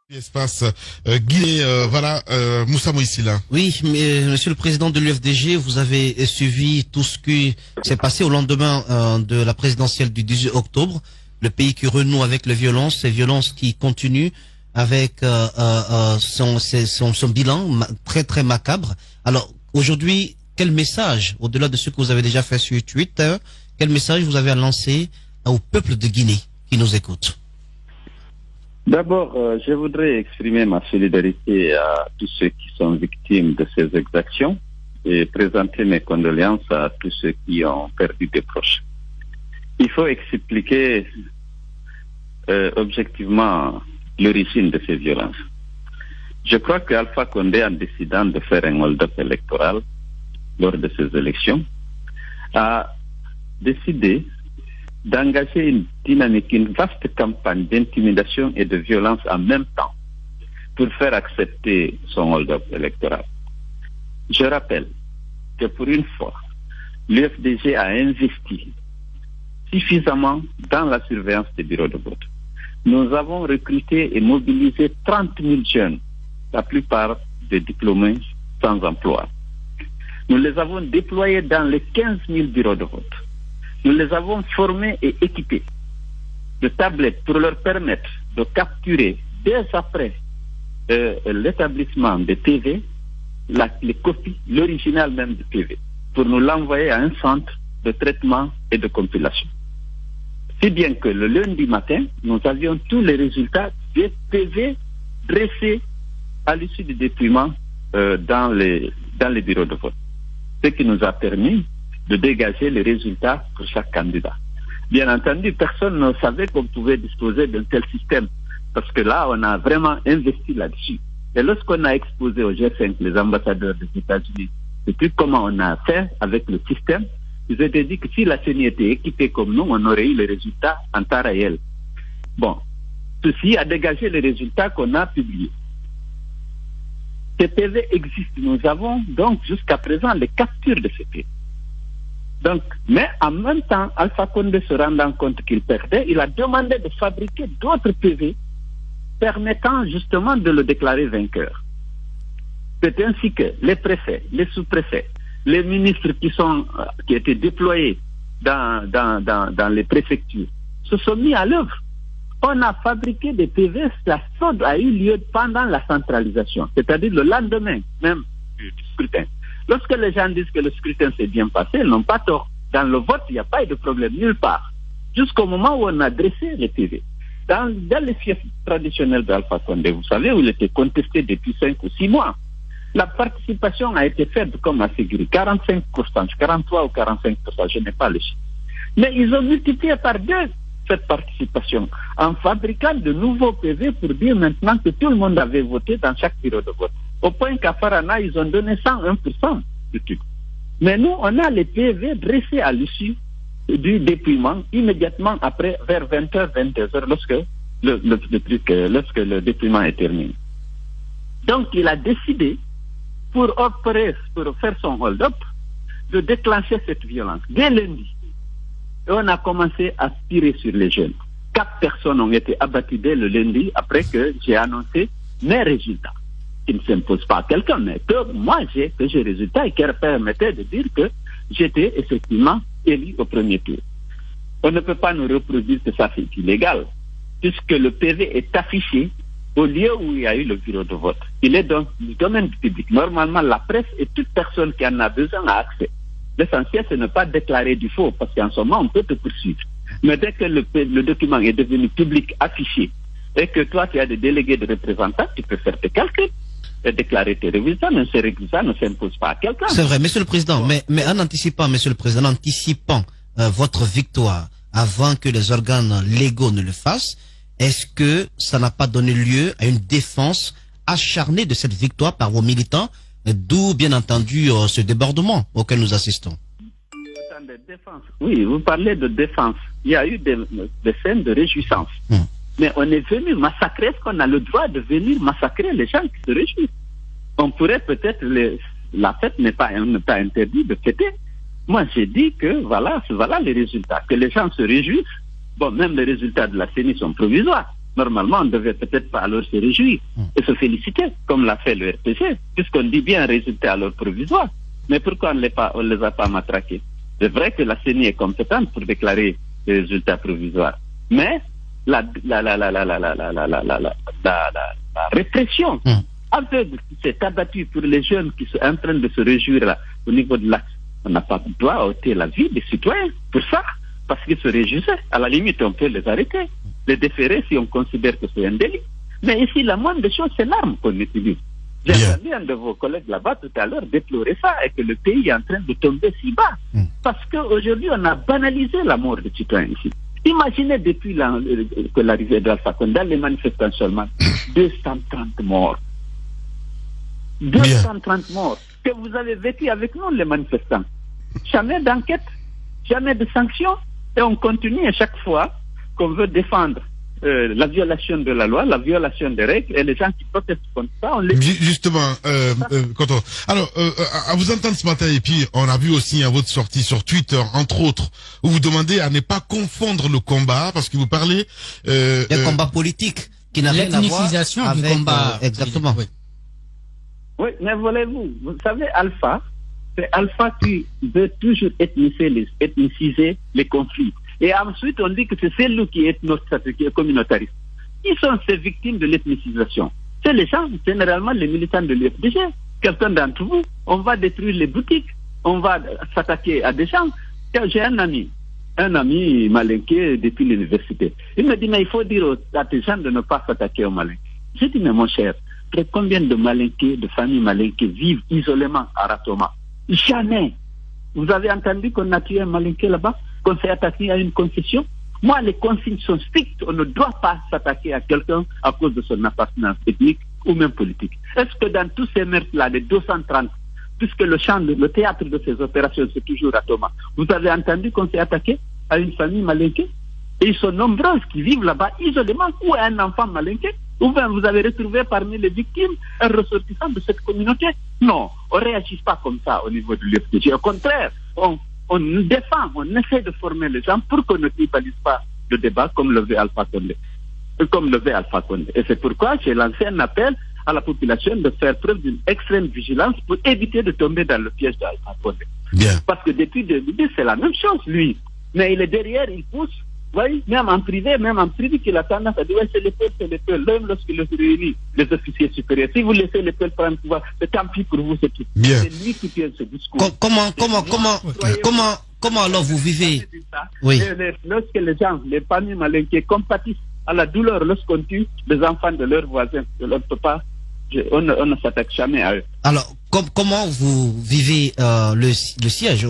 Espace Guinée, voilà, Moussa Moïsila. Oui, mais, Monsieur le Président de l'UFDG, vous avez suivi tout ce qui s'est passé au lendemain de la présidentielle du 18 octobre. Le pays qui renoue avec les violences, ces violences qui continuent avec son bilan très macabre. Alors aujourd'hui, quel message, au-delà de ce que vous avez déjà fait sur Twitter, quel message vous avez à lancer au peuple de Guinée qui nous écoute? D'abord, je voudrais exprimer ma solidarité à tous ceux qui sont victimes de ces exactions et présenter mes condoléances à tous ceux qui ont perdu des proches. Il faut expliquer objectivement l'origine de ces violences. Je crois qu'Alpha Condé, en décidant de faire un hold-up électoral lors de ces élections, a décidé d'engager une dynamique, une vaste campagne d'intimidation et de violence en même temps pour faire accepter son hold-up électoral. Je rappelle que pour une fois, l'UFDG a investi suffisamment dans la surveillance des bureaux de vote. Nous avons recruté et mobilisé 30 000 jeunes, la plupart des diplômés sans emploi. Nous les avons déployés dans les 15 000 bureaux de vote. Nous les avons formés et équipés de tablettes pour leur permettre de capturer dès après l'établissement des PV, les copies, l'original même du PV, pour nous l'envoyer à un centre de traitement et de compilation. Si bien que le lundi matin, nous avions tous les résultats des PV dressés à l'issue du dépouillement dans les bureaux de vote. Ce qui nous a permis de dégager les résultats pour chaque candidat. Bien entendu, personne ne savait qu'on pouvait disposer d'un tel système, parce que là, on a vraiment investi là-dessus. Et lorsqu'on a exposé au G5 les ambassadeurs des États-Unis, et puis comment on a fait avec le système, ils étaient dit que si la CENI était équipée comme nous, on aurait eu les résultats en temps réel. Bon, ceci a dégagé les résultats qu'on a publiés. Ces PV existent. Nous avons donc jusqu'à présent les captures de ces PV. Donc, mais en même temps, Alpha Condé se rendant compte qu'il perdait, il a demandé de fabriquer d'autres PV permettant justement de le déclarer vainqueur. C'est ainsi que les préfets, les sous-préfets, les ministres qui étaient déployés dans les préfectures se sont mis à l'œuvre. On a fabriqué des PV, la fraude a eu lieu pendant la centralisation, c'est-à-dire le lendemain même du scrutin. Lorsque les gens disent que le scrutin s'est bien passé, ils n'ont pas tort. Dans le vote, il n'y a pas eu de problème nulle part. Jusqu'au moment où on a dressé les PV. Dans les fiefs traditionnels d'Alpha Condé, vous savez, où il était contesté depuis 5 ou 6 mois, la participation a été faite comme à Séguri, 45%, 43 ou 45%, je n'ai pas le chiffre. Mais ils ont multiplié par 2 cette participation en fabriquant de nouveaux PV pour dire maintenant que tout le monde avait voté dans chaque bureau de vote. Au point qu'à Farana, ils ont donné 101% du truc. Mais nous, on a les PV dressés à l'issue du dépouillement, immédiatement après, vers 20h, 22h, lorsque le dépouillement est terminé. Donc, il a décidé, pour faire son hold-up, de déclencher cette violence dès lundi. Et on a commencé à tirer sur les jeunes. 4 personnes ont été abattues dès le lundi après que j'ai annoncé mes résultats. Qui ne s'impose pas à quelqu'un, mais que moi j'ai résultats et qui permettait de dire que j'étais effectivement élu au premier tour. On ne peut pas nous reproduire que ça c'est illégal, puisque le PV est affiché au lieu où il y a eu le bureau de vote. Il est dans le domaine du public. Normalement, la presse et toute personne qui en a besoin a accès. L'essentiel, c'est de ne pas déclarer du faux, parce qu'en ce moment, on peut te poursuivre. Mais dès que le document est devenu public, affiché, et que toi, tu as des délégués de représentants, tu peux faire tes calculs et déclarer tes résultats, mais ces résultats ne s'imposent pas à quelqu'un. C'est vrai, Monsieur le Président, mais en anticipant, Monsieur le Président, en anticipant votre victoire avant que les organes légaux ne le fassent, est-ce que ça n'a pas donné lieu à une défense acharnée de cette victoire par vos militants, d'où bien entendu ce débordement auquel nous assistons? Attendez, défense. Oui, vous parlez de défense. Il y a eu des scènes de réjouissance. Mais on est venu massacrer. Est-ce qu'on a le droit de venir massacrer les gens qui se réjouissent? On pourrait peut-être, la fête n'est pas interdite de fêter. Moi, j'ai dit que voilà les résultats, que les gens se réjouissent. Bon, même les résultats de la CENI sont provisoires. Normalement, on ne devait peut-être pas alors se réjouir et se féliciter, comme l'a fait le RPC, puisqu'on dit bien un résultat alors provisoire. Mais pourquoi on ne les a pas matraqués? C'est vrai que la CENI est compétente pour déclarer les résultats provisoires. Mais la répression aveugle qui s'est abattue pour les jeunes qui sont en train de se réjouir là, au niveau de l'axe, on n'a pas droit ôter la vie des citoyens pour ça, parce qu'ils se réjouissaient. À la limite, on peut les arrêter, les déférer si on considère que c'est un délit. Mais ici, la moindre des choses, c'est l'arme qu'on utilise. J'ai entendu un de vos collègues là-bas tout à l'heure déplorer ça et que le pays est en train de tomber si bas. Parce qu'aujourd'hui, on a banalisé la mort des citoyens ici. Imaginez depuis que l'arrivée d'Alpha Condé, dans les manifestations seulement, 230 morts. 230 morts que vous avez vécu avec nous, les manifestants. Jamais d'enquête, jamais de sanctions, et on continue à chaque fois qu'on veut défendre la violation de la loi, la violation des règles, et les gens qui protestent contre ça, on les... Justement, Koto. Alors, à vous entendre ce matin, et puis on a vu aussi à votre sortie sur Twitter, entre autres, où vous demandez à ne pas confondre le combat, parce que vous parlez... le combat politique, qui n'a rien à voir avec... du combat. Exactement. Oui. Oui, mais vous savez, Alpha, c'est Alpha qui veut toujours ethniciser les conflits. Et ensuite, on dit que c'est celui qui est notre stratégie communautariste. Qui sont ces victimes de l'ethnicisation? C'est les gens, généralement les militants de l'UFDG. Quelqu'un d'entre vous, on va détruire les boutiques, on va s'attaquer à des gens. J'ai un ami malinqué depuis l'université. Il me dit, mais il faut dire à des gens de ne pas s'attaquer aux malinqués. J'ai dit, mais mon cher, combien de malinqués, de familles malinquées vivent isolément à Ratoma? Jamais. Vous avez entendu qu'on a tué un malinqué là-bas? Qu'on s'est attaqué à une concession? Moi, les consignes sont strictes. On ne doit pas s'attaquer à quelqu'un à cause de son appartenance ethnique ou même politique. Est-ce que dans tous ces meurtres-là, les 230, puisque le théâtre de ces opérations, c'est toujours Ratoma, vous avez entendu qu'on s'est attaqué à une famille malinquée? Et ils sont nombreuses qui vivent là-bas isolément, ou à un enfant malinqué, ou bien vous avez retrouvé parmi les victimes un ressortissant de cette communauté? Non, on ne réagit pas comme ça au niveau de l'UFDG. Au contraire, on défend, on essaie de former les gens pour qu'on ne tribalise pas le débat comme le veut Alpha Condé. Et c'est pourquoi j'ai lancé un appel à la population de faire preuve d'une extrême vigilance pour éviter de tomber dans le piège d'Alpha Condé. Parce que depuis 2010, c'est la même chose, lui. Mais il est derrière, il pousse. Oui, même en privé, qu'il a tendance à dire, ouais, c'est le peuple, même lorsqu'il se réunit, les officiers supérieurs. Si vous laissez le peuple prendre le pouvoir, c'est tant pis pour vous, c'est tout. C'est lui qui tient ce discours. Comment alors vous vivez? Oui. Lorsque les gens, les familles malinquées compatissent à la douleur lorsqu'on tue les enfants de leurs voisins, de leur papa, on ne s'attaque jamais à eux. Alors, comment vous vivez le siège,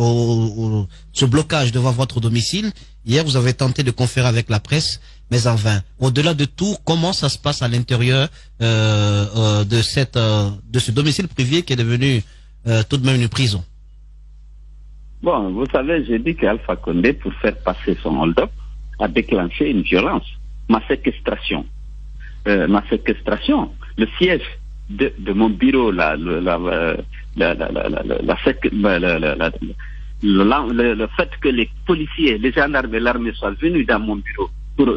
ce blocage devant votre domicile? Hier, vous avez tenté de conférer avec la presse, mais en vain. Au-delà de tout, comment ça se passe à l'intérieur de ce domicile privé qui est devenu tout de même une prison? Bon, vous savez, j'ai dit qu'Alpha Condé, pour faire passer son hold-up, a déclenché une violence, ma séquestration. Le siège de mon bureau, le fait que les policiers, les gendarmes et l'armée soient venus dans mon bureau pour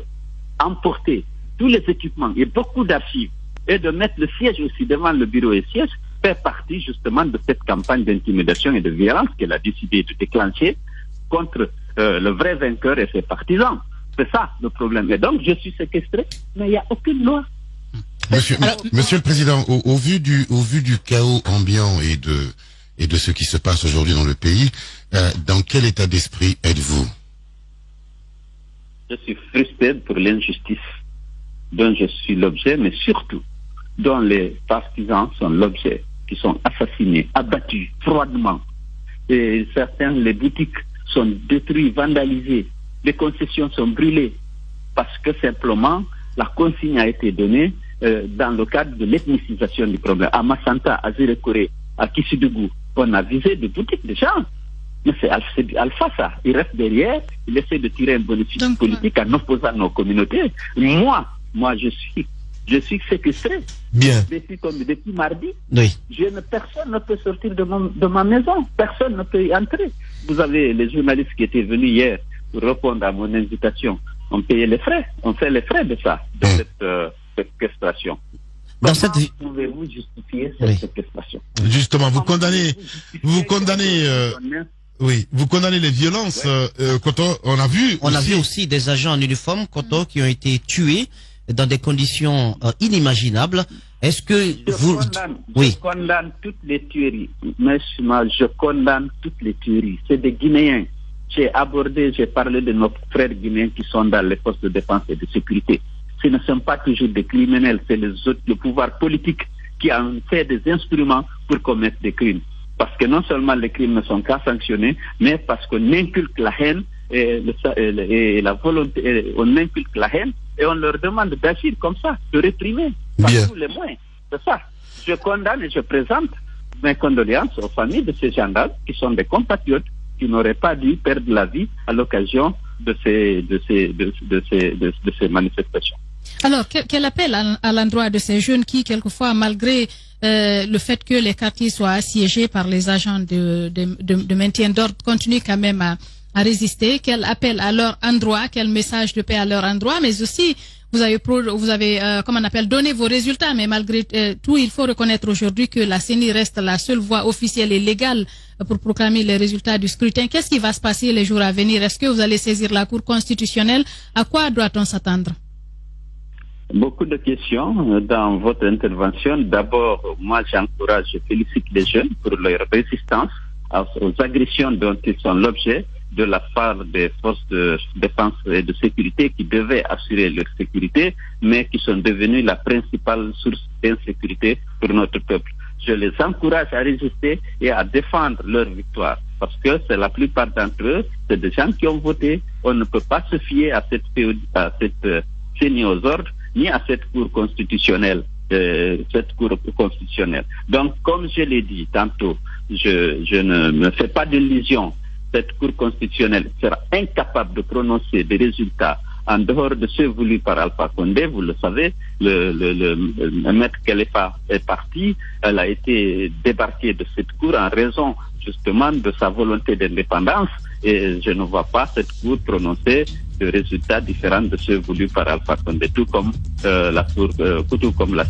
emporter tous les équipements et beaucoup d'archives et de mettre le siège aussi devant le bureau et siège fait partie justement de cette campagne d'intimidation et de violence qu'elle a décidé de déclencher contre le vrai vainqueur et ses partisans. C'est ça le problème. Et donc je suis séquestré, mais il n'y a aucune loi. Monsieur le Président, au vu du chaos ambiant et de ce qui se passe aujourd'hui dans le pays, dans quel état d'esprit êtes-vous? Je suis frustré pour l'injustice dont je suis l'objet, mais surtout dont les partisans sont l'objet, qui sont assassinés, abattus froidement. Et certains, les boutiques sont détruites, vandalisées, les concessions sont brûlées, parce que simplement la consigne a été donnée dans le cadre de l'ethnicisation du problème. À Massanta, à Zirekore, à Kisidougou, on a visé des boutiques de gens. Mais c'est Alpha ça. Il reste derrière, il essaie de tirer un bénéfice politique en opposant nos communautés. Moi, je suis séquestré. Bien. Depuis mardi, oui. Personne ne peut sortir de ma maison. Personne ne peut y entrer. Vous avez les journalistes qui étaient venus hier pour répondre à mon invitation on payait les frais. On fait les frais de ça, de cette séquestration. Dans Comment cette... pouvez-vous justifier cette séquestration? Justement, vous condamnez les violences. Quand on a vu aussi des agents en uniforme, Koto, qui ont été tués dans des conditions inimaginables. Est-ce que je condamne toutes les tueries. Mais je condamne toutes les tueries. C'est des Guinéens. J'ai parlé de nos frères guinéens qui sont dans les forces de défense et de sécurité. Ce ne sont pas toujours des criminels, c'est le pouvoir politique qui a fait des instruments pour commettre des crimes. Parce que non seulement les crimes ne sont pas sanctionnés, mais parce qu'on inculque la haine et la volonté, on inculque la haine et on leur demande d'agir comme ça, de réprimer par tous les moyens. C'est ça. Je condamne et je présente mes condoléances aux familles de ces gendarmes qui sont des compatriotes qui n'auraient pas dû perdre la vie à l'occasion de ces manifestations. Alors, quel appel à l'endroit de ces jeunes qui, quelquefois, malgré le fait que les quartiers soient assiégés par les agents de maintien d'ordre, continuent quand même à résister? Quel appel à leur endroit, quel message de paix à leur endroit, mais aussi vous avez donné vos résultats, mais malgré tout, il faut reconnaître aujourd'hui que la CENI reste la seule voie officielle et légale pour proclamer les résultats du scrutin. Qu'est-ce qui va se passer les jours à venir? Est-ce que vous allez saisir la Cour constitutionnelle? À quoi doit-on s'attendre? Beaucoup de questions dans votre intervention. D'abord, moi j'encourage, je félicite les jeunes pour leur résistance aux agressions dont ils sont l'objet de la part des forces de défense et de sécurité qui devaient assurer leur sécurité, mais qui sont devenues la principale source d'insécurité pour notre peuple. Je les encourage à résister et à défendre leur victoire, parce que c'est la plupart d'entre eux, c'est des gens qui ont voté. On ne peut pas se fier à cette CENI aux ordres, ni à cette Cour constitutionnelle. Donc, comme je l'ai dit tantôt, je ne me fais pas d'illusions. Cette Cour constitutionnelle sera incapable de prononcer des résultats en dehors de ceux voulus par Alpha Condé. Vous le savez, le maître Khalifa est parti. Elle a été débarquée de cette Cour en raison justement de sa volonté d'indépendance, et je ne vois pas cette Cour prononcer de résultats différents de ceux voulus par Alpha Condé, tout comme la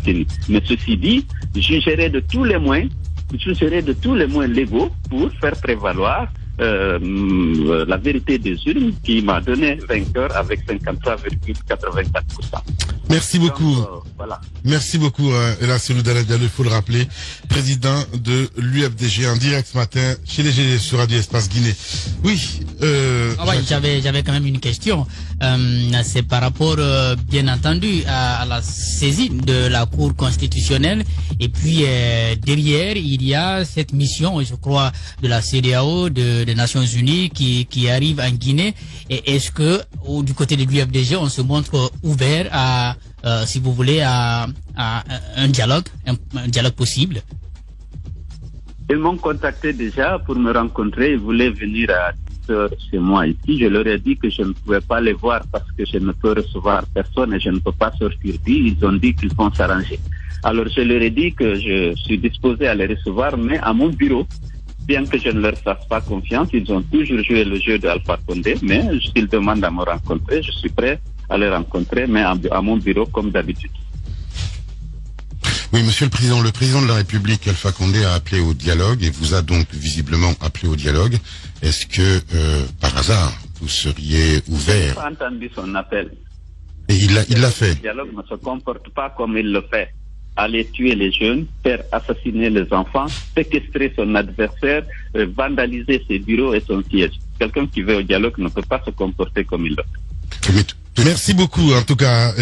CENI. Mais ceci dit, jugerai de tous les moyens légaux pour faire prévaloir la vérité des urnes qui m'a donné vainqueur avec 53,84%. Merci beaucoup. Donc, voilà. Merci beaucoup, Ella Seloudana Diallo, il faut le rappeler, président de l'UFDG en direct ce matin chez les GD sur Radio Espace Guinée. Oui. J'avais quand même une question. C'est par rapport, bien entendu, à la saisie de la Cour constitutionnelle. Et puis derrière, il y a cette mission, je crois, de la CEDEAO, des Nations Unies, qui arrive en Guinée. Et est-ce que, du côté de l'UFDG, on se montre ouvert à si vous voulez, à un dialogue possible? Ils m'ont contacté déjà pour me rencontrer. Ils voulaient venir à 10 heures chez moi ici. Je leur ai dit que je ne pouvais pas les voir parce que je ne peux recevoir personne et je ne peux pas sortir d'ici. Ils ont dit qu'ils vont s'arranger. Alors je leur ai dit que je suis disposé à les recevoir, mais à mon bureau. Bien que je ne leur fasse pas confiance, ils ont toujours joué le jeu de Alpha Condé, mais s'ils demandent à me rencontrer, je suis prêt à les rencontrer, mais à mon bureau comme d'habitude. Oui, Monsieur le Président de la République, Alpha Condé a appelé au dialogue et vous a donc visiblement appelé au dialogue. Est-ce que, par hasard, vous seriez ouvert? Je n'ai pas entendu son appel. Et il l'a fait. Le dialogue ne se comporte pas comme il le fait. Aller tuer les jeunes, faire assassiner les enfants, séquestrer son adversaire, vandaliser ses bureaux et son siège. Quelqu'un qui veut au dialogue ne peut pas se comporter comme il le fait. Merci beaucoup, en tout cas.